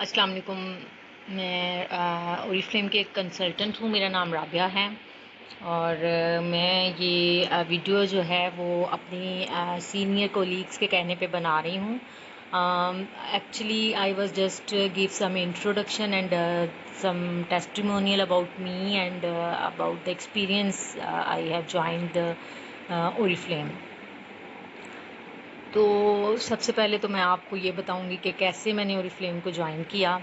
अस्सलाम वालेकुम। मैं ओरिफ्लेम की एक कंसल्टेंट हूँ। मेरा नाम राबिया है और मैं ये वीडियो जो है वो अपनी सीनियर कोलीग्स के कहने पे बना रही हूँ। Actually I was just give some introduction and some testimonial about me and about the experience I have joined Oriflame. तो सबसे पहले तो मैं आपको ये बताऊंगी कि कैसे मैंने ओरिफ्लेम को ज्वाइन किया।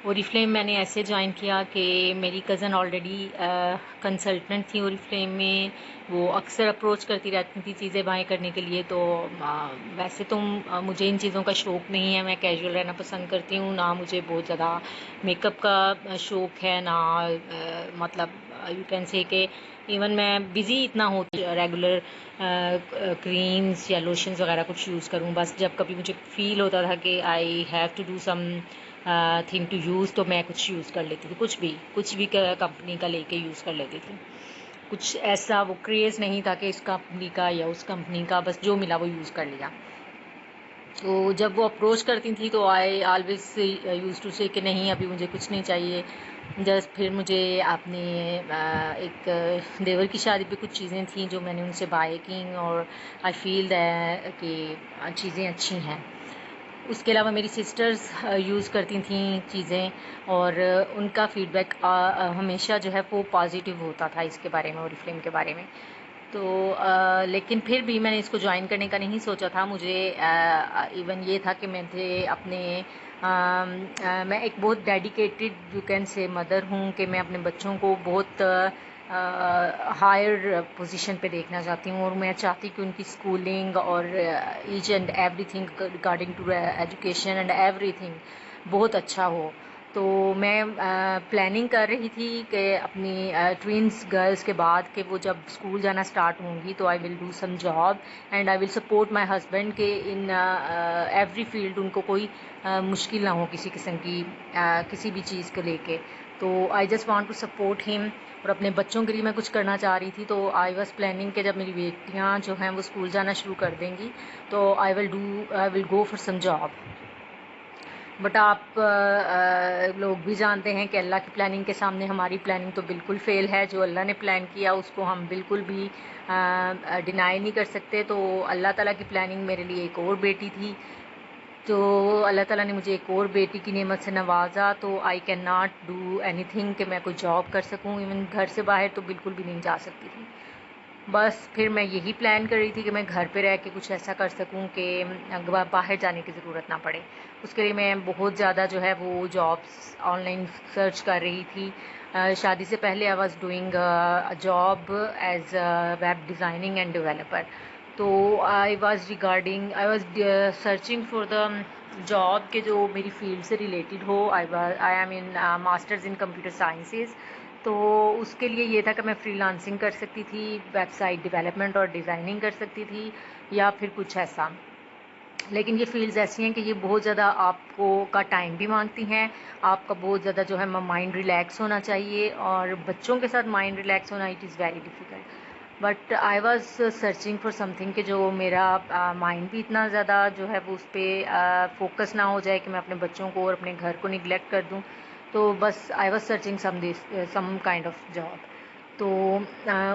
ओरिफ्लेम मैंने ऐसे ज्वाइन किया कि मेरी कज़न ऑलरेडी कंसल्टेंट थी ओरिफ्लेम में। वो अक्सर अप्रोच करती रहती थी चीज़ें बाय करने के लिए। तो वैसे तो मुझे इन चीज़ों का शौक़ नहीं है। मैं कैजुअल रहना पसंद करती हूँ। ना मुझे बहुत ज़्यादा मेकअप का शौक़ है, ना मतलब यू कैन से कि इवन मैं बिज़ी इतना होती रेगुलर क्रीम्स या लोशंस वगैरह कुछ यूज़ करूँ। बस जब कभी मुझे फ़ील होता था कि I have to do something to use, तो मैं कुछ यूज़ कर लेती थी। कुछ भी कंपनी का लेके यूज़ कर लेती थी। कुछ ऐसा वो क्रेज़ नहीं था कि इस कंपनी का या उस कंपनी का, बस जो मिला वो यूज़ कर लिया। तो जब वो अप्रोच करती थी तो आई ऑलवेज यूज़ टू से कि नहीं, अभी मुझे कुछ नहीं चाहिए। जस्ट फिर मुझे अपने एक देवर की शादी पे कुछ चीज़ें थी जो मैंने उनसे बाय की और आई फील कि चीज़ें अच्छी हैं। उसके अलावा मेरी सिस्टर्स यूज़ करती थी चीज़ें और उनका फ़ीडबैक हमेशा जो है वो पॉजिटिव होता था इसके बारे में, ओरिफ्लेम के बारे में। तो लेकिन फिर भी मैंने इसको ज्वाइन करने का नहीं सोचा था। मुझे इवन ये था कि मैं एक बहुत dedicated you can say mother हूँ कि मैं अपने बच्चों को बहुत हायर पोजीशन पे देखना चाहती हूँ और मैं चाहती कि उनकी स्कूलिंग और each and everything regarding to education and everything बहुत अच्छा हो। तो मैं प्लानिंग कर रही थी कि अपनी ट्विंस गर्ल्स के बाद कि वो जब स्कूल जाना स्टार्ट होंगी तो I will do some job and I will support my husband के इन एवरी फील्ड। उनको कोई मुश्किल ना हो किसी किस्म की किसी भी चीज़ को लेके। तो I just want to support him और अपने बच्चों के लिए मैं कुछ करना चाह रही थी। तो आई वाज प्लानिंग कि जब मेरी बेटियां जो हैं वो स्कूल जाना शुरू कर देंगी तो I will go for some job. But आप लोग भी जानते हैं कि अल्लाह की प्लानिंग के सामने हमारी प्लानिंग तो बिल्कुल फ़ेल है। जो अल्लाह ने प्लान किया उसको हम बिल्कुल भी डिनाई नहीं कर सकते। तो अल्लाह ताला की प्लानिंग मेरे लिए एक और बेटी थी। तो अल्लाह ताला ने मुझे एक और बेटी की नेमत से नवाजा। तो I can not do anything कि मैं कोई जॉब कर सकूं। इवन घर से बाहर तो बिल्कुल भी नहीं जा सकती थी। बस फिर मैं यही प्लान कर रही थी कि मैं घर पे रह के कुछ ऐसा कर सकूं कि बाहर जाने की ज़रूरत ना पड़े। उसके लिए मैं बहुत ज़्यादा जो है वो जॉब्स ऑनलाइन सर्च कर रही थी। शादी से पहले I was doing job as web designing and developer. तो I was searching for the job के जो मेरी फील्ड से रिलेटेड हो। I am in masters in computer sciences. तो उसके लिए ये था कि मैं फ्रीलांसिंग कर सकती थी, वेबसाइट डेवलपमेंट और डिज़ाइनिंग कर सकती थी या फिर कुछ ऐसा। लेकिन ये फील्ड्स ऐसी हैं कि ये बहुत ज़्यादा आपको का टाइम भी मांगती हैं। आपका बहुत ज़्यादा जो है माइंड रिलैक्स होना चाहिए और बच्चों के साथ माइंड रिलैक्स होना it is very difficult. But I was searching for something कि जो मेरा माइंड भी इतना ज़्यादा जो है वो उस पर फोकस ना हो जाए कि मैं अपने बच्चों को और अपने घर को निगलेक्ट कर दूँ। तो बस I was searching some kind of job. तो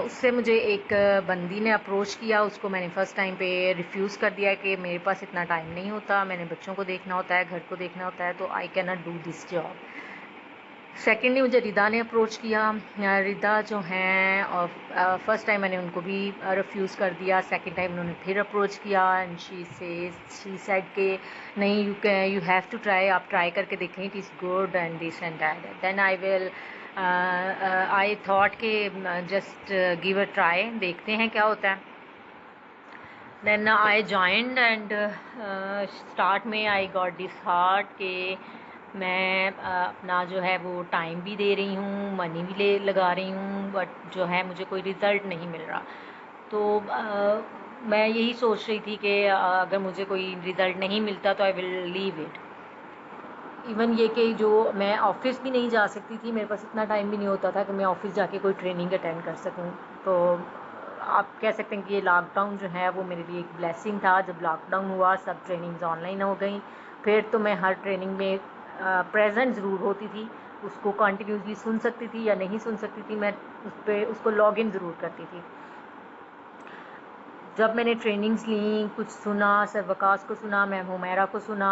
उससे मुझे एक बंदी ने अप्रोच किया। उसको मैंने फ़र्स्ट टाइम पे रिफ्यूज़ कर दिया कि मेरे पास इतना टाइम नहीं होता, मैंने बच्चों को देखना होता है, घर को देखना होता है, तो I can not do this job. Secondly मुझे रिदा ने अप्रोच किया। रिदा जो हैं और फर्स्ट टाइम मैंने उनको भी रिफ्यूज़ कर दिया। सेकंड टाइम उन्होंने फिर अप्रोच किया एंड शी सेड के नहीं, यू हैव टू ट्राई, आप ट्राई करके देखें, it is good and this and that. Then I thought कि जस्ट गिव अ ट्राई, देखते हैं क्या होता है। Then I joined and start में आई गॉट दिस हार्ट कि मैं अपना जो है वो टाइम भी दे रही हूँ, मनी भी लगा रही हूँ, बट जो है मुझे कोई रिज़ल्ट नहीं मिल रहा। तो मैं यही सोच रही थी कि अगर मुझे कोई रिज़ल्ट नहीं मिलता तो I will leave it. Even ये कि जो मैं ऑफ़िस भी नहीं जा सकती थी, मेरे पास इतना टाइम भी नहीं होता था कि मैं ऑफ़िस जाके कोई ट्रेनिंग अटेंड कर सकूं। तो आप कह सकते हैं कि ये लॉकडाउन जो है वो मेरे लिए एक ब्लेसिंग था। जब लॉकडाउन हुआ सब ट्रेनिंग्स ऑनलाइन हो गई। फिर तो मैं हर ट्रेनिंग में प्रेजेंट ज़रूर होती थी, उसको कंटिन्यूसली सुन सकती थी या नहीं सुन सकती थी, मैं उसको लॉग इन ज़रूर करती थी। जब मैंने ट्रेनिंग्स ली, कुछ सुना, सर वकास को सुना, मैम हुमैरा को सुना,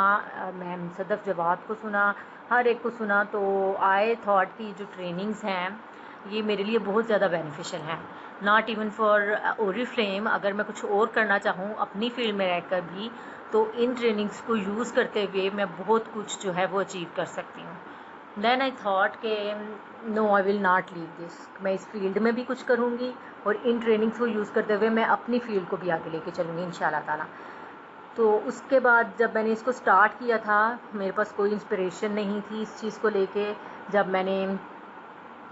मैम सदफ़ जवाद को सुना, हर एक को सुना, तो आई थॉट कि जो ट्रेनिंग्स हैं ये मेरे लिए बहुत ज़्यादा बेनिफिशियल हैं, नॉट इवन फॉर ओरिफ्लेम। अगर मैं कुछ और करना चाहूँ अपनी फील्ड में रहकर भी, तो इन ट्रेनिंग्स को यूज़ करते हुए मैं बहुत कुछ जो है वो अचीव कर सकती हूँ। देन आई थॉट के no, I will not leave this, मैं इस फील्ड में भी कुछ करूँगी और इन ट्रेनिंग्स को यूज़ करते हुए मैं अपनी फील्ड को भी आगे लेके चलूँगी इंशाल्लाह ताला। तो उसके बाद जब मैंने इसको स्टार्ट किया था, मेरे पास कोई इंस्पिरेशन नहीं थी इस चीज़ को लेके। जब मैंने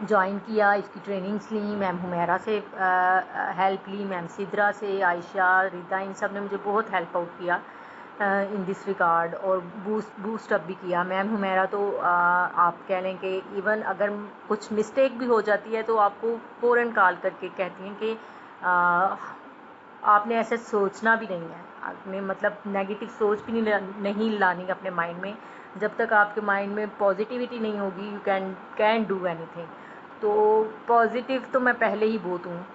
ज्वाइन किया, इसकी ट्रेनिंग्स ली, मैम हुमैरा से हेल्प ली, मैम सिद्रा से, आयशा, रिदा, इन सब ने मुझे बहुत हेल्प आउट किया इन दिस रिगार्ड, और बूस्ट अप भी किया। मैम हुमैरा तो आप कह लें कि इवन अगर कुछ मिस्टेक भी हो जाती है तो आपको फ़ौरन कॉल करके कहती हैं कि आपने ऐसे सोचना भी नहीं है, आपने मतलब नेगेटिव सोच भी नहीं लानी अपने माइंड में। जब तक आपके माइंड में पॉजिटिविटी नहीं होगी, यू कैन डू एनीथिंग। तो पॉजिटिव तो मैं पहले ही बहुत हूँ,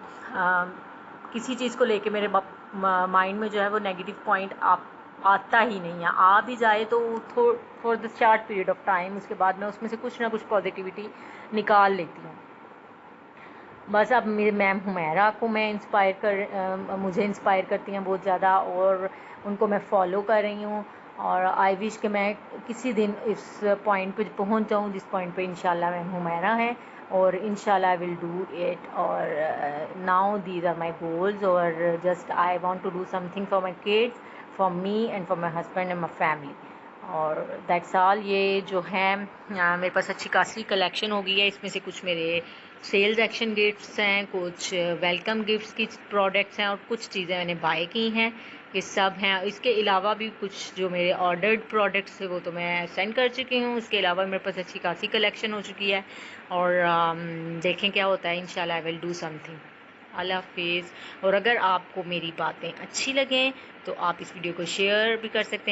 किसी चीज़ को लेके मेरे माइंड में जो है वो नेगेटिव पॉइंट आता ही नहीं है। आ भी जाए तो for the short period of time, उसके बाद मैं उसमें से कुछ ना कुछ पॉजिटिविटी निकाल लेती हूँ। बस अब मेरे मैम हुमैरा को मैं मुझे इंस्पायर करती हैं बहुत ज़्यादा, और उनको मैं फ़ॉलो कर रही हूँ, और आई विश कि मैं किसी दिन इस पॉइंट पे पहुँच जाऊँ जिस पॉइंट पे इंशाल्लाह मैम हुमैरा है, और इंशाल्लाह आई विल डू इट। और now these are my goals, और just I want to do something for my kids, for me and for my husband and my family, और दैट्स ऑल। ये जो है मेरे पास अच्छी खासी कलेक्शन हो गई है, इसमें से कुछ मेरे सेल्स एक्शन गिफ्ट्स हैं, कुछ वेलकम गिफ्ट्स की प्रोडक्ट्स हैं, और कुछ चीज़ें मैंने बाय की हैं, ये सब हैं। इसके अलावा भी कुछ जो मेरे ऑर्डर्ड प्रोडक्ट्स थे वो तो मैं सेंड कर चुकी हूँ। इसके अलावा मेरे पास अच्छी खासी कलेक्शन हो चुकी है, और देखें क्या होता है, इंशाल्लाह आई विल डू समथिंग। अल्लाह हाफिज़। और अगर आपको मेरी बातें अच्छी लगें तो आप इस वीडियो को शेयर भी कर सकते हैं।